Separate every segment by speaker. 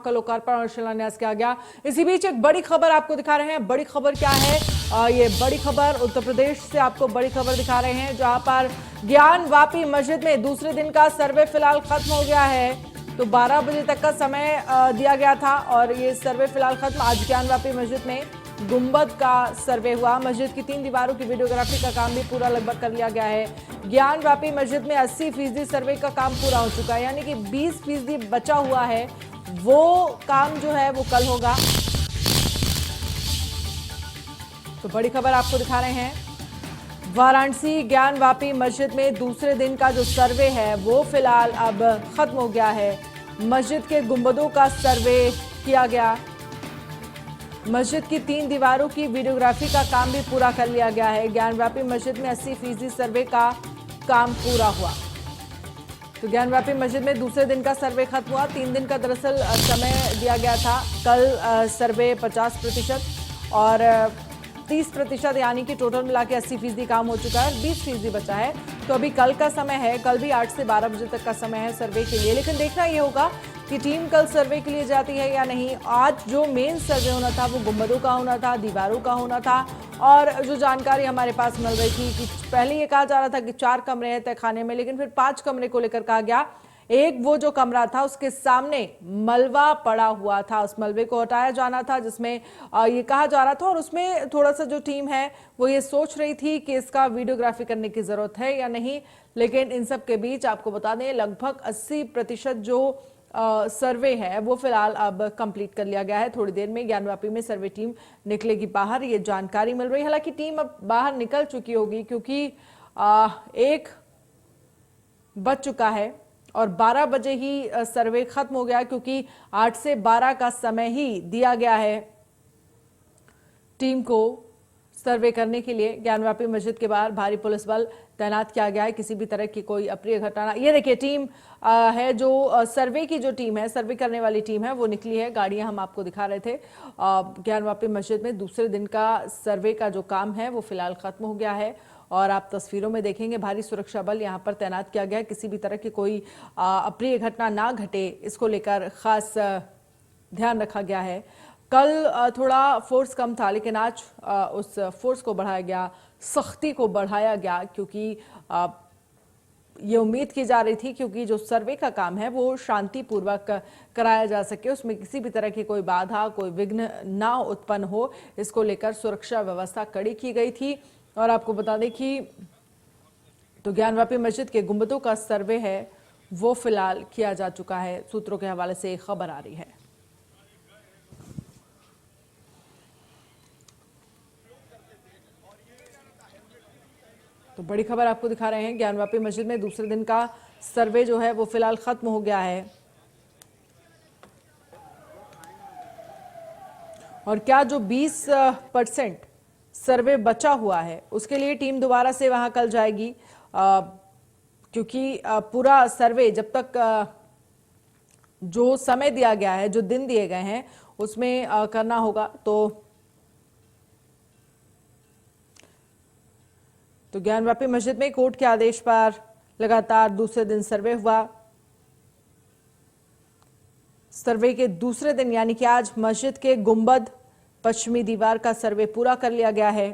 Speaker 1: का लोकार्पण और शिलान्यास किया गया। इसी बीच एक बड़ी खबर आपको दिखा रहे हैं। बड़ी खबर क्या है? ये बड़ी खबर उत्तर प्रदेश से आपको बड़ी खबर दिखा रहे हैं, जहां पर ज्ञान वापी मस्जिद में दूसरे दिन का सर्वे फिलहाल खत्म हो गया है। तो 12 बजे तक का समय दिया गया था और ये सर्वे फिलहाल खत्म। आज ज्ञान वापी मस्जिद में गुंबद का सर्वे हुआ। मस्जिद की 3 दीवारों की वीडियोग्राफी का काम भी पूरा लगभग कर लिया गया है। ज्ञान वापी मस्जिद में 80% सर्वे का काम पूरा हो चुका है, यानी कि 20% बचा हुआ है। वो काम जो है वो कल होगा। तो बड़ी खबर आपको दिखा रहे हैं। वाराणसी ज्ञान वापी मस्जिद में दूसरे दिन का जो सर्वे है वो फिलहाल अब खत्म हो गया है। मस्जिद के गुंबदों का सर्वे किया गया। मस्जिद की 3 दीवारों की वीडियोग्राफी का काम भी पूरा कर लिया गया है। ज्ञानव्यापी मस्जिद में 80% सर्वे का काम पूरा हुआ। तो ज्ञानव्यापी मस्जिद में दूसरे दिन का सर्वे खत्म हुआ। 3 दिन का दरअसल समय दिया गया था। कल सर्वे 50% और 30%, यानी कि टोटल मिला के 80% काम हो चुका है और 20% बचा है। तो अभी कल का समय है, कल भी 8 से 12 बजे तक का समय है सर्वे के लिए। लेकिन देखना ये होगा कि टीम कल सर्वे के लिए जाती है या नहीं। आज जो मेन सर्वे होना था वो गुंबदों का होना था, दीवारों का होना था। और जो जानकारी हमारे पास मिल रही थी कि पहले ये कहा जा रहा था कि 4 कमरे हैं तहखाने में, लेकिन फिर 5 कमरे को लेकर कहा गया। एक वो जो कमरा था उसके सामने मलबा पड़ा हुआ था, उस मलबे को हटाया जाना था, जिसमें ये कहा जा रहा था। और उसमें थोड़ा सा जो टीम है वो ये सोच रही थी कि इसका वीडियोग्राफी करने की जरूरत है या नहीं। लेकिन इन सब के बीच आपको बता दें लगभग 80% जो सर्वे है वो फिलहाल अब कंप्लीट कर लिया गया है। थोड़ी देर में ज्ञानवापी में सर्वे टीम निकलेगी बाहर, ये जानकारी मिल रही है। हालांकि टीम अब बाहर निकल चुकी होगी क्योंकि 1 बज चुका है और 12 बजे ही सर्वे खत्म हो गया, क्योंकि 8 से 12 का समय ही दिया गया है टीम को सर्वे करने के लिए। ज्ञानवापी मस्जिद के बाहर भारी पुलिस बल तैनात किया गया है, किसी भी तरह की कोई अप्रिय घटना। ये देखिए टीम है जो सर्वे की जो टीम है, सर्वे करने वाली टीम है, वो निकली है। गाड़ियां हम आपको दिखा रहे थे। ज्ञानवापी मस्जिद में दूसरे दिन का सर्वे का जो काम है वो फिलहाल खत्म हो गया है और आप तस्वीरों में देखेंगे भारी सुरक्षा बल यहाँ पर तैनात किया गया है। किसी भी तरह की कोई अप्रिय घटना ना घटे, इसको लेकर खास ध्यान रखा गया है। कल थोड़ा फोर्स कम था, लेकिन आज उस फोर्स को बढ़ाया गया, सख्ती को बढ़ाया गया, क्योंकि ये उम्मीद की जा रही थी क्योंकि जो सर्वे का काम है वो शांतिपूर्वक कराया जा सके, उसमें किसी भी तरह की कोई बाधा, कोई विघ्न ना उत्पन्न हो। इसको लेकर सुरक्षा व्यवस्था कड़ी की गई थी। और आपको बता दें कि तो ज्ञानवापी मस्जिद के गुंबदों का सर्वे है वो फिलहाल किया जा चुका है। सूत्रों के हवाले से खबर आ रही है। तो बड़ी खबर आपको दिखा रहे हैं। ज्ञानवापी मस्जिद में दूसरे दिन का सर्वे जो है वो फिलहाल खत्म हो गया है। और क्या जो 20% सर्वे बचा हुआ है उसके लिए टीम दोबारा से वहां कल जाएगी, क्योंकि पूरा सर्वे जब तक जो समय दिया गया है, जो दिन दिए गए हैं उसमें करना होगा। तो ज्ञानवापी मस्जिद में कोर्ट के आदेश पर लगातार दूसरे दिन सर्वे हुआ। सर्वे के दूसरे दिन यानी कि आज मस्जिद के गुंबद, पश्चिमी दीवार का सर्वे पूरा कर लिया गया है।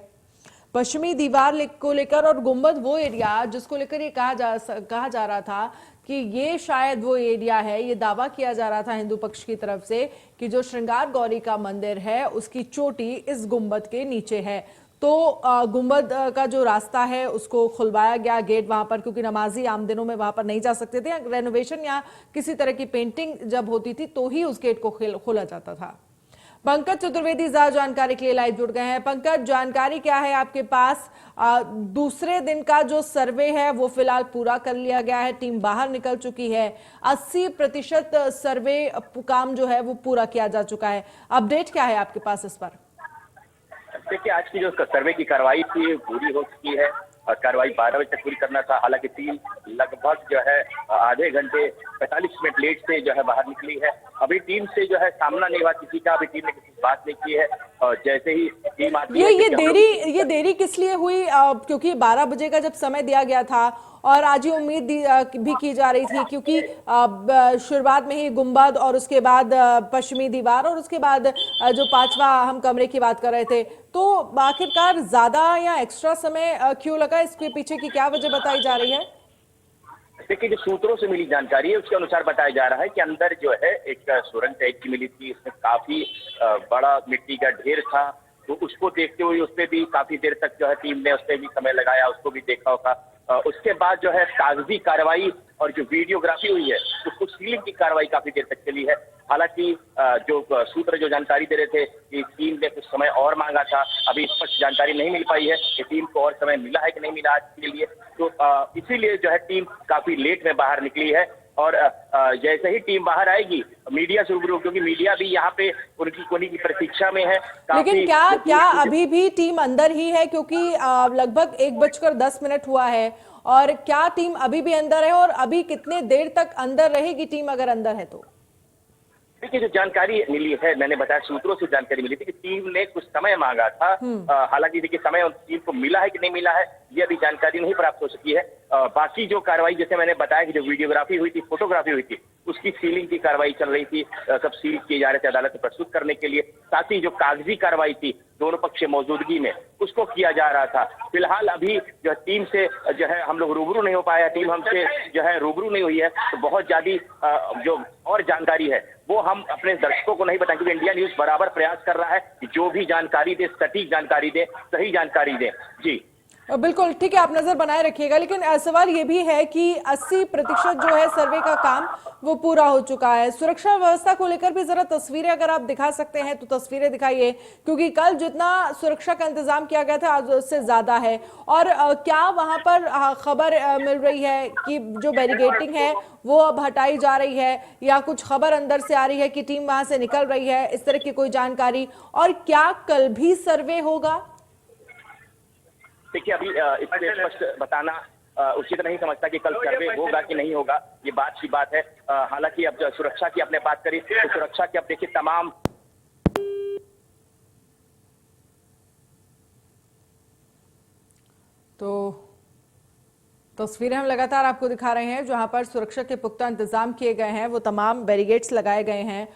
Speaker 1: पश्चिमी दीवार को लेकर और गुंबद वो एरिया जिसको लेकर ये कहा जा रहा था कि ये शायद वो एरिया है, ये दावा किया जा रहा था हिंदू पक्ष की तरफ से कि जो श्रृंगार गौरी का मंदिर है उसकी चोटी इस गुंबद के नीचे है। तो गुंबद का जो रास्ता है उसको खुलवाया गया, गेट वहां पर, क्योंकि नमाजी आम दिनों में वहां पर नहीं जा सकते थे। रेनोवेशन या किसी तरह की पेंटिंग जब होती थी तो ही उस गेट को खोला जाता था। पंकज चतुर्वेदी ज्यादा जानकारी के लिए लाइव जुड़ गए हैं। पंकज, जानकारी क्या है आपके पास? दूसरे दिन का जो सर्वे है वो फिलहाल पूरा कर लिया गया है, टीम बाहर निकल चुकी है, 80% सर्वे काम जो है वो पूरा किया जा चुका है। अपडेट क्या है आपके पास इस पर?
Speaker 2: देखिए, आज की जो सर्वे की कार्रवाई थी पूरी हो चुकी है और कार्रवाई 12 बजे तक पूरी करना था। हालांकि टीम लगभग जो है आधे घंटे 45 मिनट लेट से जो है बाहर निकली है। अभी टीम से जो है सामना नहीं हुआ किसी का, अभी टीम ने किसी से बात नहीं की है। और जैसे ही टीम आती है
Speaker 1: ये देरी किस लिए हुई? क्योंकि 12 बजे का जब समय दिया गया था और आज ही उम्मीद भी की जा रही थी, क्योंकि शुरुआत में ही गुंबद और उसके बाद पश्चिमी दीवार और उसके बाद जो पांचवा हम कमरे की बात कर रहे थे, तो आखिरकार ज्यादा या एक्स्ट्रा समय क्यों लगा? इसके पीछे की क्या वजह बताई जा रही है?
Speaker 2: देखिए, जो सूत्रों से मिली जानकारी है उसके अनुसार बताया जा रहा है कि अंदर जो है एक सुरंग टाइप की मिली थी। इसमें काफी बड़ा मिट्टी का ढेर था, तो उसको देखते हुए उसपे भी काफी देर तक जो है टीम ने उसपे भी समय लगाया, उसको भी देखा होगा। उसके बाद जो है कागजी कार्रवाई और जो वीडियोग्राफी हुई है उसको सीलिंग की कार्रवाई काफी देर तक चली है। हालांकि जो सूत्र जो जानकारी दे रहे थे कि टीम ने कुछ समय और मांगा था, अभी स्पष्ट जानकारी नहीं मिल पाई है कि टीम को और समय मिला है कि नहीं मिला आज के लिए। तो इसीलिए जो है टीम काफी लेट में बाहर निकली है। और जैसे ही टीम बाहर आएगी मीडिया से रूबरू, क्योंकि मीडिया भी यहाँ पे उन्हीं की प्रतीक्षा में है।
Speaker 1: लेकिन क्या अभी भी टीम अंदर ही है? क्योंकि लगभग 1:10 हुआ है, और क्या टीम अभी भी अंदर है? और अभी कितने देर तक अंदर रहेगी टीम, अगर अंदर है तो?
Speaker 2: देखिए, जो जानकारी मिली है, मैंने बताया सूत्रों से जानकारी मिली थी कि टीम ने कुछ समय मांगा था। हालांकि देखिए, समय टीम को मिला है कि नहीं मिला है ये अभी जानकारी नहीं प्राप्त हो सकी है। बाकी जो कार्रवाई, जैसे मैंने बताया कि जो वीडियोग्राफी हुई थी, फोटोग्राफी हुई थी, उसकी सीलिंग की कार्रवाई चल रही थी। सब सील किए जा रहे थे अदालत में प्रस्तुत करने के लिए। साथ ही जो कागजी कार्रवाई थी दोनों पक्ष की मौजूदगी में, उसको किया जा रहा था। फिलहाल अभी जो टीम से जो है हम लोग रूबरू नहीं हो पाया, टीम हमसे जो है रूबरू नहीं हुई है। तो बहुत ज्यादा जो और जानकारी है वो हम अपने दर्शकों को नहीं बताएं, क्योंकि इंडिया न्यूज बराबर प्रयास कर रहा है कि जो भी जानकारी दे, सटीक जानकारी दे, सही जानकारी दे। जी
Speaker 1: बिल्कुल ठीक है, आप नजर बनाए रखिएगा। लेकिन सवाल ये भी है कि 80% जो है सर्वे का काम वो पूरा हो चुका है। सुरक्षा व्यवस्था को लेकर भी जरा तस्वीरें अगर आप दिखा सकते हैं तो तस्वीरें दिखाइए, क्योंकि कल जितना सुरक्षा का इंतजाम किया गया था आज उससे ज्यादा है। और क्या वहां पर खबर मिल रही है कि जो बैरिकेडिंग है वो अब हटाई जा रही है, या कुछ खबर अंदर से आ रही है कि टीम वहां से निकल रही है, इस तरह की कोई जानकारी? और क्या कल भी सर्वे होगा?
Speaker 2: देखिए, अभी इससे स्पष्ट बताना उचित नहीं समझता कि कल सर्वे होगा कि नहीं होगा, ये बात की बात है। हालांकि अब सुरक्षा की आपने बात करी, तो सुरक्षा की अब देखिए तमाम
Speaker 1: तो तस्वीरें हम लगातार आपको दिखा रहे हैं जहां पर सुरक्षा के पुख्ता इंतजाम किए गए हैं। वो तमाम बैरिकेड्स लगाए गए हैं,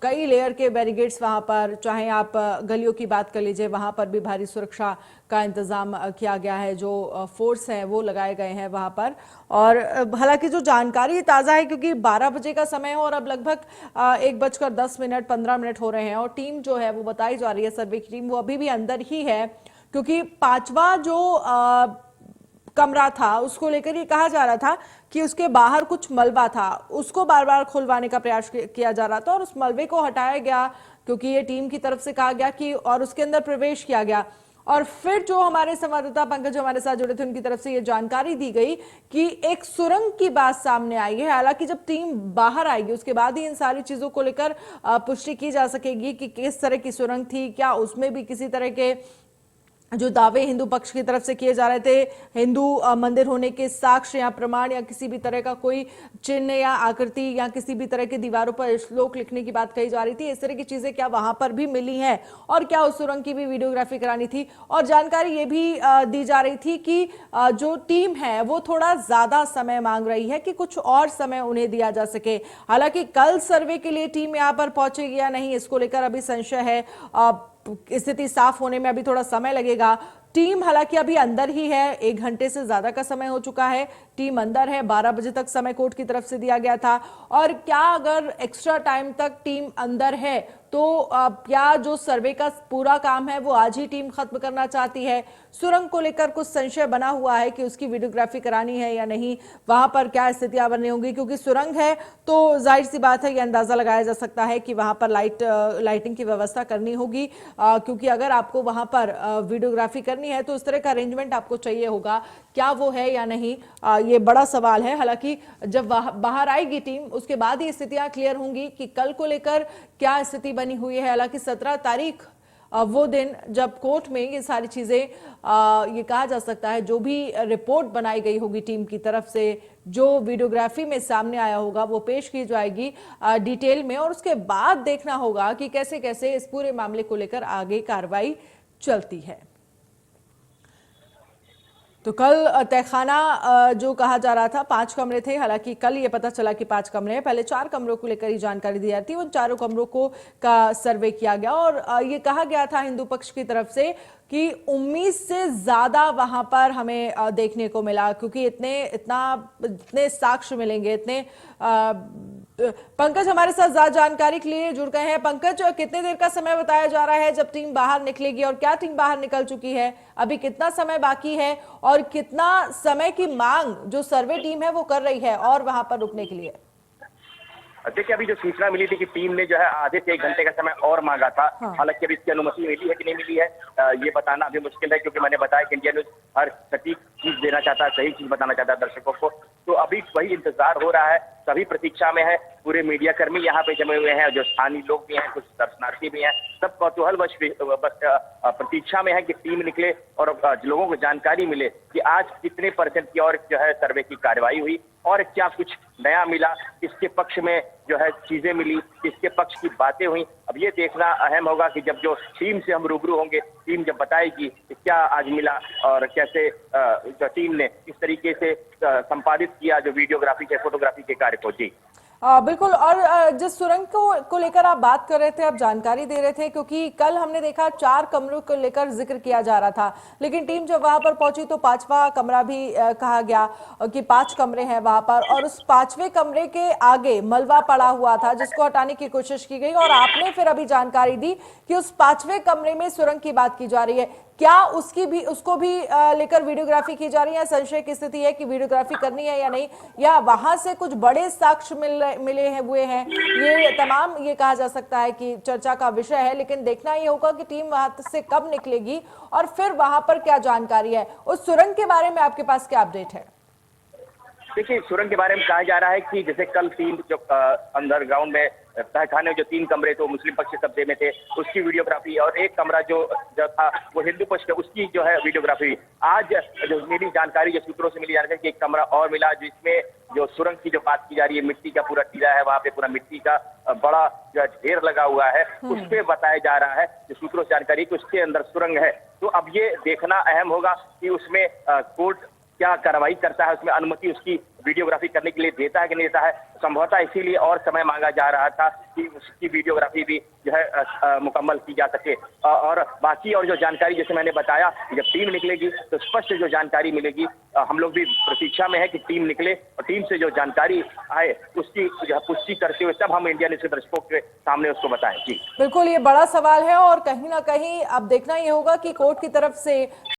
Speaker 1: कई लेयर के बैरिकेड्स वहां पर, चाहे आप गलियों की बात कर लीजिए, वहां पर भी भारी सुरक्षा का इंतजाम किया गया है। जो फोर्स हैं वो लगाए गए हैं वहां पर। और हालांकि जो जानकारी ताज़ा है, क्योंकि 12 बजे का समय है और अब लगभग 1:10 15 मिनट हो रहे हैं, और टीम जो है वो बताई जा रही है, सर्वे की टीम वो अभी भी अंदर ही है। क्योंकि पांचवा जो कमरा था उसको लेकर ये कहा जा रहा था कि उसके बाहर कुछ मलबा था, उसको बार बार खुलवाने का प्रयास किया जा रहा था, और उस मलबे को हटाया गया क्योंकि ये टीम की तरफ से कहा गया कि, और उसके अंदर प्रवेश किया गया। और फिर जो हमारे संवाददाता पंकज हमारे साथ जुड़े थे उनकी तरफ से ये जानकारी दी गई कि एक सुरंग की बात सामने आई है। हालांकि जब टीम बाहर आएगी उसके बाद ही इन सारी चीजों को लेकर पुष्टि की जा सकेगी कि किस तरह की सुरंग थी, क्या उसमें भी किसी तरह के जो दावे हिंदू पक्ष की तरफ से किए जा रहे थे, हिंदू मंदिर होने के साक्ष्य या प्रमाण या किसी भी तरह का कोई चिन्ह या आकृति या किसी भी तरह की दीवारों पर श्लोक लिखने की बात कही जा रही थी, इस तरह की चीजें क्या वहां पर भी मिली हैं? और क्या उस सुरंग की भी वीडियोग्राफी करानी थी? और जानकारी ये भी दी जा रही थी कि जो टीम है वो थोड़ा ज्यादा समय मांग रही है कि कुछ और समय उन्हें दिया जा सके। हालांकि कल सर्वे के लिए टीम यहां पर पहुंचेगी या नहीं, इसको लेकर अभी संशय है। स्थिति साफ होने में अभी थोड़ा समय लगेगा। टीम हालांकि अभी अंदर ही है, 1 घंटे से ज्यादा का समय हो चुका है, टीम अंदर है। 12 बजे तक समय कोर्ट की तरफ से दिया गया था। और क्या अगर एक्स्ट्रा टाइम तक टीम अंदर है तो क्या जो सर्वे का पूरा काम है वो आज ही टीम खत्म करना चाहती है? सुरंग को लेकर कुछ संशय बना हुआ है कि उसकी वीडियोग्राफी करानी है या नहीं, वहां पर क्या स्थितियां बननी होंगी, क्योंकि सुरंग है तो जाहिर सी बात है ये अंदाजा लगाया जा सकता है कि वहां पर लाइटिंग की व्यवस्था करनी होगी, क्योंकि अगर आपको वहां पर वीडियोग्राफी करनी है तो उस तरह का अरेंजमेंट आपको चाहिए होगा। क्या वो है या नहीं, ये बड़ा सवाल है। हालांकि जब बाहर आएगी टीम उसके बाद ही स्थितियां क्लियर होंगी कि कल को लेकर क्या स्थिति बनी हुई है। हालांकि 17 तारीख वो दिन जब कोर्ट में ये सारी चीजें ये कहा जा सकता है, जो भी रिपोर्ट बनाई गई होगी टीम की तरफ से, जो वीडियोग्राफी में सामने आया होगा, वो पेश की जाएगी डिटेल में, और उसके बाद देखना होगा कि कैसे कैसे इस पूरे मामले को लेकर आगे कार्रवाई चलती है। तो कल तहखाना जो कहा जा रहा था 5 कमरे थे, हालांकि कल ये पता चला कि 5 कमरे हैं। पहले 4 कमरों को लेकर ही जानकारी दी जाती थी, उन चारों कमरों को का सर्वे किया गया और ये कहा गया था हिंदू पक्ष की तरफ से कि उम्मीद से ज्यादा वहां पर हमें देखने को मिला, क्योंकि इतने साक्ष्य मिलेंगे, इतने पंकज हमारे साथ ज्यादा जानकारी के लिए जुड़ गए हैं। पंकज, कितने देर का समय बताया जा रहा है जब टीम बाहर निकलेगी, और क्या टीम बाहर निकल चुकी है? अभी कितना समय बाकी है और कितना समय की मांग जो सर्वे टीम है वो कर रही है और वहां पर रुकने के लिए?
Speaker 2: देखिए, अभी जो सूचना मिली थी कि टीम ने जो है आधे से 1 घंटे का समय और मांगा था। हालांकि अभी इसकी अनुमति मिली है कि नहीं मिली है ये बताना अभी मुश्किल है, क्योंकि मैंने बताया कि इंडिया न्यूज हर सटीक चीज देना चाहता है, सही चीज बताना चाहता है दर्शकों को। तो अभी वही इंतजार हो रहा है, सभी प्रतीक्षा में है। पूरे मीडिया कर्मी यहाँ पे जमे हुए हैं, जो स्थानीय लोग भी हैं, कुछ दर्शनार्थी भी हैं, सब कौतूहल बस प्रतीक्षा में है कि टीम निकले और लोगों को जानकारी मिले कि आज कितने % की और जो है सर्वे की कार्रवाई हुई और क्या कुछ नया मिला, किसके पक्ष में जो है चीजें मिली, किसके पक्ष की बातें हुई। अब ये देखना अहम होगा कि जब जो टीम से हम रूबरू होंगे, टीम जब बताएगी कि क्या आज मिला और कैसे टीम ने किस तरीके से संपादित किया जो वीडियोग्राफी के फोटोग्राफी के कार्य को। जी
Speaker 1: बिल्कुल। और जिस सुरंग को लेकर आप बात कर रहे थे, आप जानकारी दे रहे थे, क्योंकि कल हमने देखा 4 कमरों को लेकर जिक्र किया जा रहा था, लेकिन टीम जब वहां पर पहुंची तो 5वां कमरा भी कहा गया कि 5 कमरे हैं वहां पर, और उस 5वें कमरे के आगे मलबा पड़ा हुआ था जिसको हटाने की कोशिश की गई, और आपने फिर अभी जानकारी दी कि उस 5वें कमरे में सुरंग की बात की जा रही है। क्या उसको भी लेकर वीडियोग्राफी की जा रही है? संशय की स्थिति है कि वीडियोग्राफी करनी है या नहीं, या वहां से कुछ बड़े साक्ष्य मिले हैं? ये तमाम ये कहा जा सकता है कि चर्चा का विषय है, लेकिन देखना ये होगा कि टीम वहां से कब निकलेगी और फिर वहां पर क्या जानकारी है। उस सुरंग के बारे में आपके पास क्या अपडेट है?
Speaker 2: देखिए, सुरंग के बारे में कहा जा रहा है कि जैसे कल टीम जो अंडरग्राउंड में तहखाने जो 3 कमरे तो मुस्लिम पक्ष के कब्जे में थे, उसकी वीडियोग्राफी, और 1 कमरा जो था वो हिंदू पक्ष का, उसकी जो है वीडियोग्राफी। आज जो मिली जानकारी, जो सूत्रों से मिली जानकारी कि 1 कमरा और मिला, जिसमें जो सुरंग की जो बात की जा रही है, मिट्टी का पूरा टीला है, वहाँ पे पूरा मिट्टी का बड़ा जो ढेर लगा हुआ है, उस पे बताया जा रहा है जो सूत्रों से जानकारी कि उसके अंदर सुरंग है। तो अब ये देखना अहम होगा कि उसमें कोर्ट क्या कार्रवाई करता है, उसमें अनुमति उसकी वीडियोग्राफी करने के लिए देता है कि नहीं देता है। संभवतः इसीलिए और समय मांगा जा रहा था कि उसकी वीडियोग्राफी भी जो है मुकम्मल की जा सके। और बाकी और जो जानकारी जैसे मैंने बताया, जब टीम निकलेगी तो स्पष्ट जो जानकारी मिलेगी। हम लोग भी प्रतीक्षा में है कि टीम निकले और टीम से जो जानकारी आए उसकी जो पुष्टि करते हुए तब हम इंडिया न्यूज के दर्शकों के सामने उसको बताएं। जी
Speaker 1: बिल्कुल, ये बड़ा सवाल है और कहीं ना कहीं अब देखना ये होगा कि कोर्ट की तरफ से